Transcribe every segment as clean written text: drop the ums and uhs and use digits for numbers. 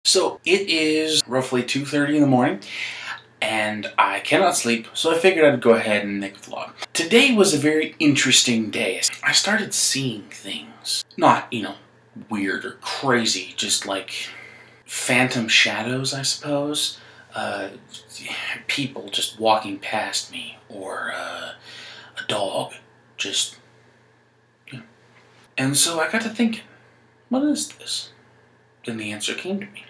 So it is roughly 2:30 in the morning, and I cannot sleep, so I figured I'd go ahead and make a vlog. Today was a very interesting day. I started seeing things. Not, weird or crazy, just like phantom shadows, I suppose. People just walking past me, or a dog, just, And so I got to thinking, what is this? Then the answer came to me.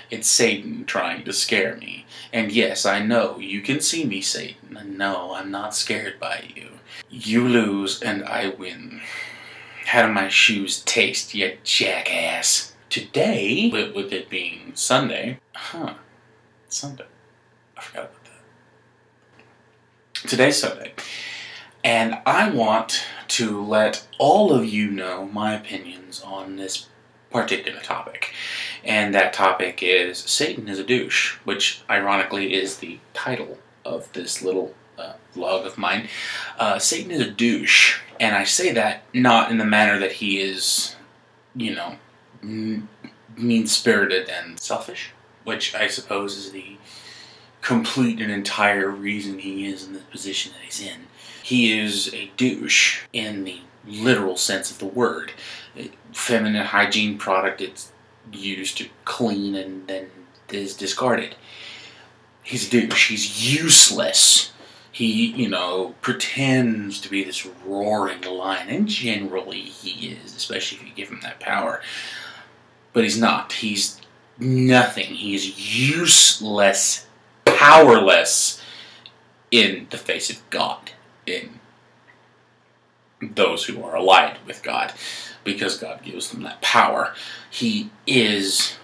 It's Satan trying to scare me. And yes, I know, you can see me, Satan. And no, I'm not scared by you. You lose and I win. How do my shoes taste, you jackass? Today, with it being Sunday, Sunday. I forgot about that. Today's Sunday. And I want to let all of you know my opinions on this particular topic. And that topic is Satan is a douche, which ironically is the title of this little vlog of mine. Satan is a douche, and I say that not in the manner that he is, mean-spirited and selfish, which I suppose is the complete and entire reason he is in the position that he's in. He is a douche in the literal sense of the word. Feminine hygiene product, it's used to clean and then is discarded. He's a douche. He's useless. He, pretends to be this roaring lion, and generally he is, especially if you give him that power. But he's not. He's nothing. He is useless, powerless in the face of God, in those who are allied with God, because God gives them that power. He is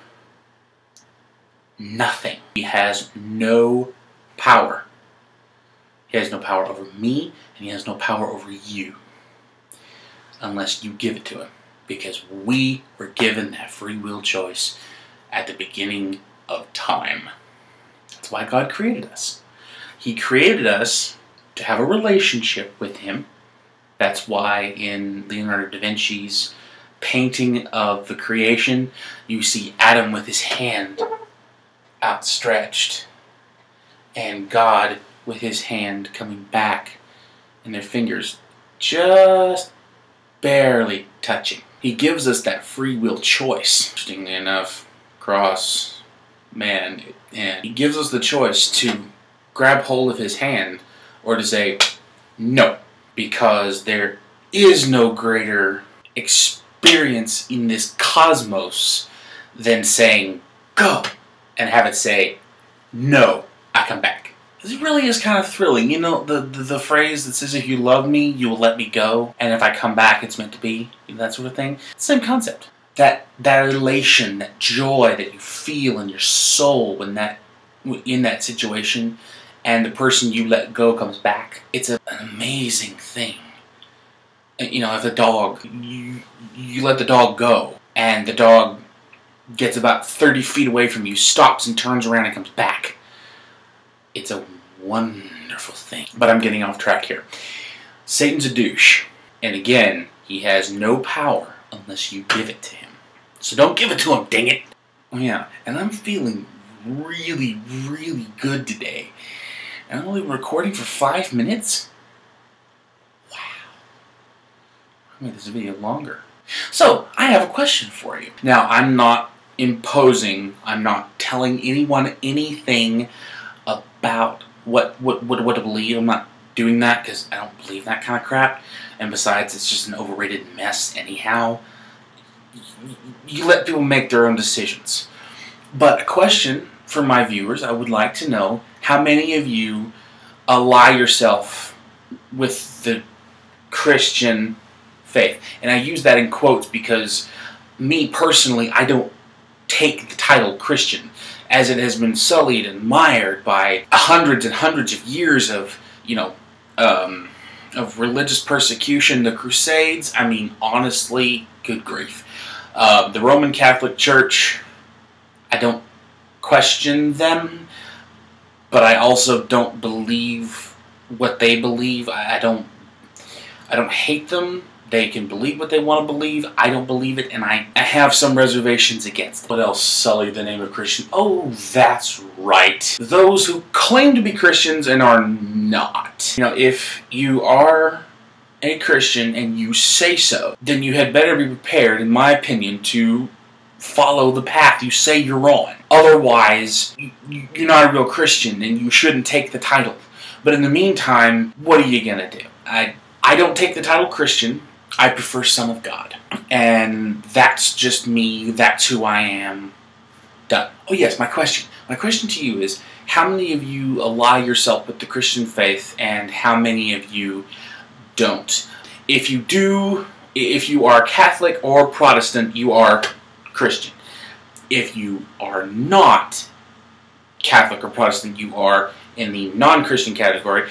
nothing. He has no power. He has no power over me, and he has no power over you, unless you give it to him, because we were given that free will choice at the beginning of time. That's why God created us. He created us to have a relationship with him. That's why in Leonardo da Vinci's painting of the creation, you see Adam with his hand outstretched, and God with his hand coming back, and their fingers just barely touching. He gives us that free will choice. Interestingly enough, cross, man, and he gives us the choice to grab hold of his hand or to say no, because there is no greater experience in this cosmos than saying go and have it say no, I come back. It really is kind of thrilling. The phrase that says, if you love me, you will let me go, and if I come back, it's meant to be, that sort of thing. Same concept. That elation, that joy that you feel in your soul when in that situation, and the person you let go comes back. It's an amazing thing. If the dog, you let the dog go, and the dog gets about 30 feet away from you, stops and turns around and comes back. It's a wonderful thing. But I'm getting off track here. Satan's a douche. And again, he has no power unless you give it to him. So don't give it to him, dang it! Oh yeah, and I'm feeling really, really good today. And I'm only recording for 5 minutes? Wow. I made this video longer. So, I have a question for you. Now, I'm not imposing, I'm not telling anyone anything about what to believe. I'm not doing that because I don't believe that kind of crap. And besides, it's just an overrated mess anyhow. You let people make their own decisions. But a question for my viewers, I would like to know, how many of you ally yourself with the Christian faith? And I use that in quotes because me personally, I don't take the title Christian, as it has been sullied and mired by hundreds and hundreds of years of, of religious persecution, the Crusades. I mean, honestly, good grief. The Roman Catholic Church, I don't question them, but I also don't believe what they believe. I don't hate them, They can believe what they want to believe. I don't believe it, and I have some reservations against it. What else sully the name of Christian? Oh, that's right. Those who claim to be Christians and are not. You know, if you are a Christian and you say so, then you had better be prepared, in my opinion, to follow the path you say you're on. Otherwise, you're not a real Christian and you shouldn't take the title. But in the meantime, what are you going to do? I don't take the title Christian. I prefer Son of God. And that's just me. That's who I am. Done. Oh yes, my question. My question to you is, how many of you ally yourself with the Christian faith and how many of you don't? If you do, if you are Catholic or Protestant, you are Christian. If you are not Catholic or Protestant, you are in the non-Christian category.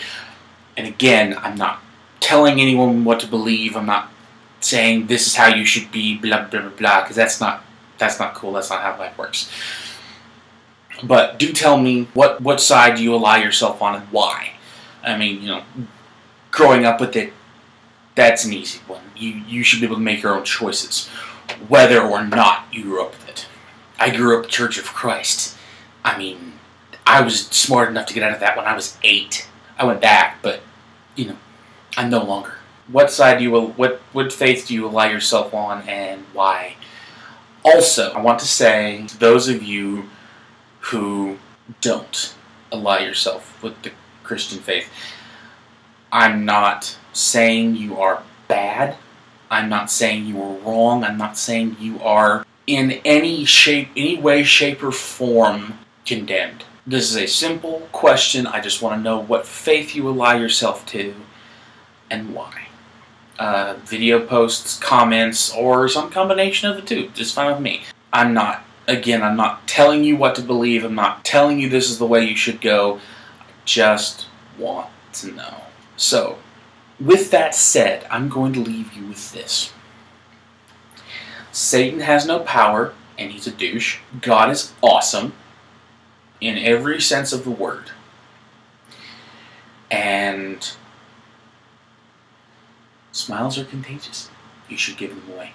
And again, I'm not telling anyone what to believe. I'm not saying this is how you should be, blah, blah, blah, blah, because that's not cool. That's not how life works. But do tell me what side you ally yourself on and why. I mean, you know, growing up with it, that's an easy one. You should be able to make your own choices, whether or not you grew up with it. I grew up Church of Christ. I mean, I was smart enough to get out of that when I was 8. I went back, but, you know, I'm no longer. What side do you, what faith do you ally yourself on and why? Also, I want to say to those of you who don't ally yourself with the Christian faith, I'm not saying you are bad. I'm not saying you are wrong. I'm not saying you are in any way, shape, or form condemned. This is a simple question. I just want to know what faith you ally yourself to and why. Video posts, comments, or some combination of the two. Just fine with me. I'm not telling you what to believe. I'm not telling you this is the way you should go. I just want to know. So, with that said, I'm going to leave you with this. Satan has no power, and he's a douche. God is awesome, in every sense of the word. And smiles are contagious. You should give them away.